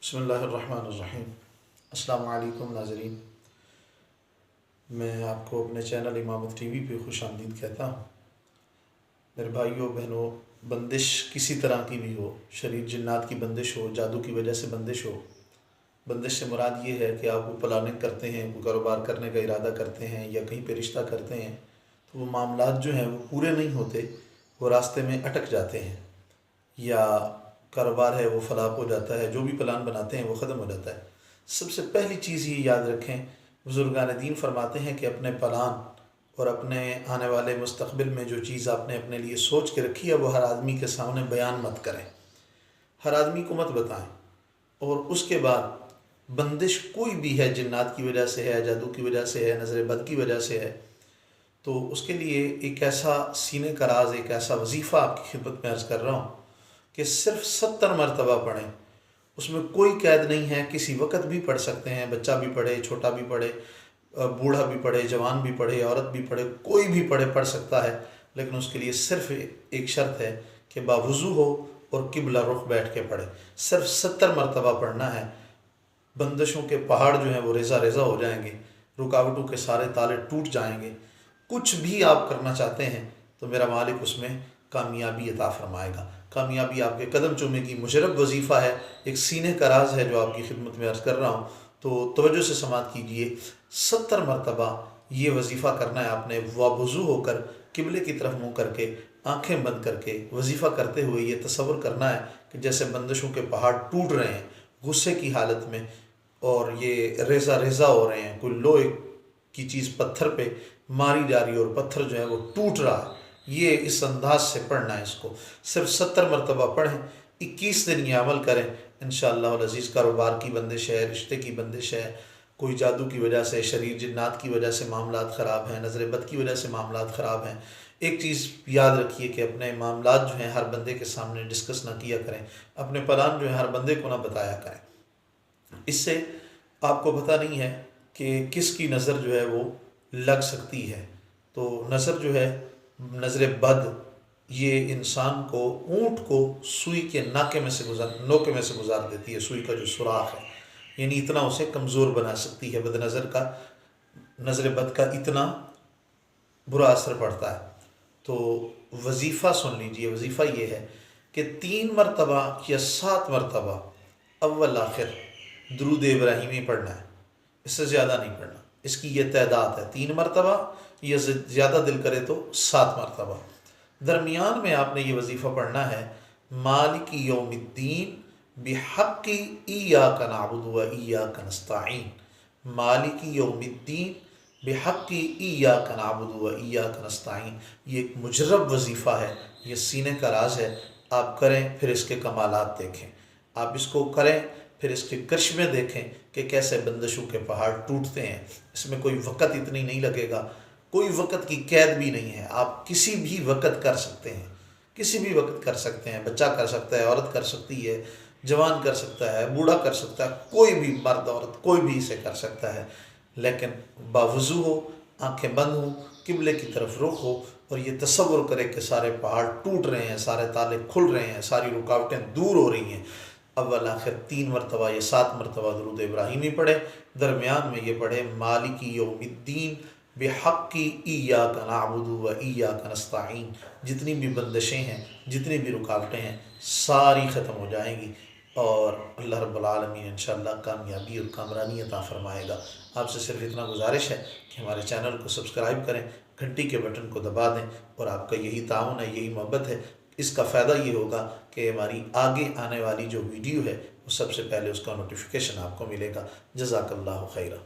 بسم اللہ الرحمن الرحیم۔ السلام علیکم ناظرین، میں آپ کو اپنے چینل امامت ٹی وی پہ خوش آمدید کہتا ہوں۔ میرے بھائیوں بہنوں، بندش کسی طرح کی بھی ہو، شریر جنات کی بندش ہو، جادو کی وجہ سے بندش ہو، بندش سے مراد یہ ہے کہ آپ کو پلاننگ کرتے ہیں، کوئی کاروبار کرنے کا ارادہ کرتے ہیں یا کہیں پہ رشتہ کرتے ہیں تو وہ معاملات جو ہیں وہ پورے نہیں ہوتے، وہ راستے میں اٹک جاتے ہیں، یا کاروبار ہے وہ فلاپ ہو جاتا ہے، جو بھی پلان بناتے ہیں وہ ختم ہو جاتا ہے۔ سب سے پہلی چیز یہ یاد رکھیں، بزرگان دین فرماتے ہیں کہ اپنے پلان اور اپنے آنے والے مستقبل میں جو چیز آپ نے اپنے لیے سوچ کے رکھی ہے وہ ہر آدمی کے سامنے بیان مت کریں، ہر آدمی کو مت بتائیں۔ اور اس کے بعد بندش کوئی بھی ہے، جنات کی وجہ سے ہے، جادو کی وجہ سے ہے، نظر بد کی وجہ سے ہے، تو اس کے لیے ایک ایسا سینے کا راز، ایک ایسا وظیفہ آپ کی خدمت میں عرض کر رہا ہوں کہ صرف 70 مرتبہ پڑھیں۔ اس میں کوئی قید نہیں ہے، کسی وقت بھی پڑھ سکتے ہیں، بچہ بھی پڑھے، چھوٹا بھی پڑھے، بوڑھا بھی پڑھے، جوان بھی پڑھے، عورت بھی پڑھے، کوئی بھی پڑھ سکتا ہے، لیکن اس کے لیے صرف ایک شرط ہے کہ باوضو ہو اور قبلہ رخ بیٹھ کے پڑھے۔ صرف 70 مرتبہ پڑھنا ہے۔ بندشوں کے پہاڑ جو ہیں وہ ریزہ ریزہ ہو جائیں گے، رکاوٹوں کے سارے تالے ٹوٹ جائیں گے۔ کچھ بھی آپ کرنا چاہتے ہیں تو میرا مالک اس میں کامیابی عطا فرمائے گا، کامیابی آپ کے قدم چومے گی۔ مجرب وظیفہ ہے، ایک سینے کا راز ہے جو آپ کی خدمت میں عرض کر رہا ہوں، تو توجہ سے سماعت کیجئے۔ 70 مرتبہ یہ وظیفہ کرنا ہے آپ نے، وضو ہو کر قبلے کی طرف منہ کر کے، آنکھیں بند کر کے وظیفہ کرتے ہوئے یہ تصور کرنا ہے کہ جیسے بندشوں کے پہاڑ ٹوٹ رہے ہیں غصے کی حالت میں، اور یہ ریزہ ریزہ ہو رہے ہیں، کوئی لوہے کی چیز پتھر پہ ماری جا رہی ہے اور پتھر جو ہے وہ ٹوٹ رہا ہے۔ یہ اس انداز سے پڑھنا ہے، اس کو صرف 70 مرتبہ پڑھیں، 21 دن یہ عمل کریں، انشاءاللہ العزیز۔ کاروبار کی بندش ہے، رشتے کی بندش ہے، کوئی جادو کی وجہ سے، شریر جنات کی وجہ سے معاملات خراب ہیں، نظر بد کی وجہ سے معاملات خراب ہیں، ایک چیز یاد رکھیے کہ اپنے معاملات جو ہیں ہر بندے کے سامنے ڈسکس نہ کیا کریں، اپنے پلان جو ہیں ہر بندے کو نہ بتایا کریں۔ اس سے آپ کو پتہ نہیں ہے کہ کس کی نظر جو ہے وہ لگ سکتی ہے۔ تو نظر جو ہے، نظر بد، یہ انسان کو، اونٹ کو سوئی کے نوکے میں سے گزار دیتی ہے، سوئی کا جو سوراخ ہے، یعنی اتنا اسے کمزور بنا سکتی ہے۔ بد نظر کا، نظر بد کا اتنا برا اثر پڑتا ہے۔ تو وظیفہ سن لیجئے، وظیفہ یہ ہے کہ 3 مرتبہ یا 7 مرتبہ اول آخر درود ابراہیمی پڑھنا ہے، اس سے زیادہ نہیں پڑھنا۔ اس کی یہ تعداد ہے، 3 مرتبہ یا زیادہ دل کرے تو 7 مرتبہ۔ درمیان میں آپ نے یہ وظیفہ پڑھنا ہے، مالک یوم الدین بحق ایاک نعبد و ایاک نستعین۔ مالک یوم الدین بحق ایاک نعبد و ایاک نستعین، یہ ایک مجرب وظیفہ ہے، یہ سینے کا راز ہے۔ آپ کریں، پھر اس کے کمالات دیکھیں، آپ اس کو کریں، پھر اس کے کرشمے دیکھیں کہ کیسے بندشوں کے پہاڑ ٹوٹتے ہیں۔ اس میں کوئی وقت اتنی نہیں لگے گا، کوئی وقت کی قید بھی نہیں ہے، آپ کسی بھی وقت کر سکتے ہیں، کسی بھی وقت کر سکتے ہیں۔ بچہ کر سکتا ہے، عورت کر سکتی ہے، جوان کر سکتا ہے، بوڑھا کر سکتا ہے، کوئی بھی مرد عورت کوئی بھی اسے کر سکتا ہے، لیکن باوضو ہو، آنکھیں بند ہوں، قبلے کی طرف رخ ہو، اور یہ تصور کرے کہ سارے پہاڑ ٹوٹ رہے ہیں، سارے تالے کھل رہے ہیں، ساری رکاوٹیں دور ہو رہی ہیں۔ اول آخر 3 مرتبہ یا 7 مرتبہ درود ابراہیمی پڑھے، درمیان میں یہ پڑھے مالک یوم الدین بحق ایاک نعبد و ایاک نستعین۔ جتنی بھی بندشیں ہیں، جتنی بھی رکاوٹیں ہیں، ساری ختم ہو جائیں گی، اور اللہ رب العالمین انشاءاللہ کامیابی اور کامرانی عطا فرمائے گا۔ آپ سے صرف اتنا گزارش ہے کہ ہمارے چینل کو سبسکرائب کریں، گھنٹی کے بٹن کو دبا دیں، اور آپ کا یہی تعاون ہے، یہی محبت ہے۔ اس کا فائدہ یہ ہوگا کہ ہماری آگے آنے والی جو ویڈیو ہے وہ سب سے پہلے اس کا نوٹیفیکیشن آپ کو ملے گا۔ جزاک اللہ خیرہ۔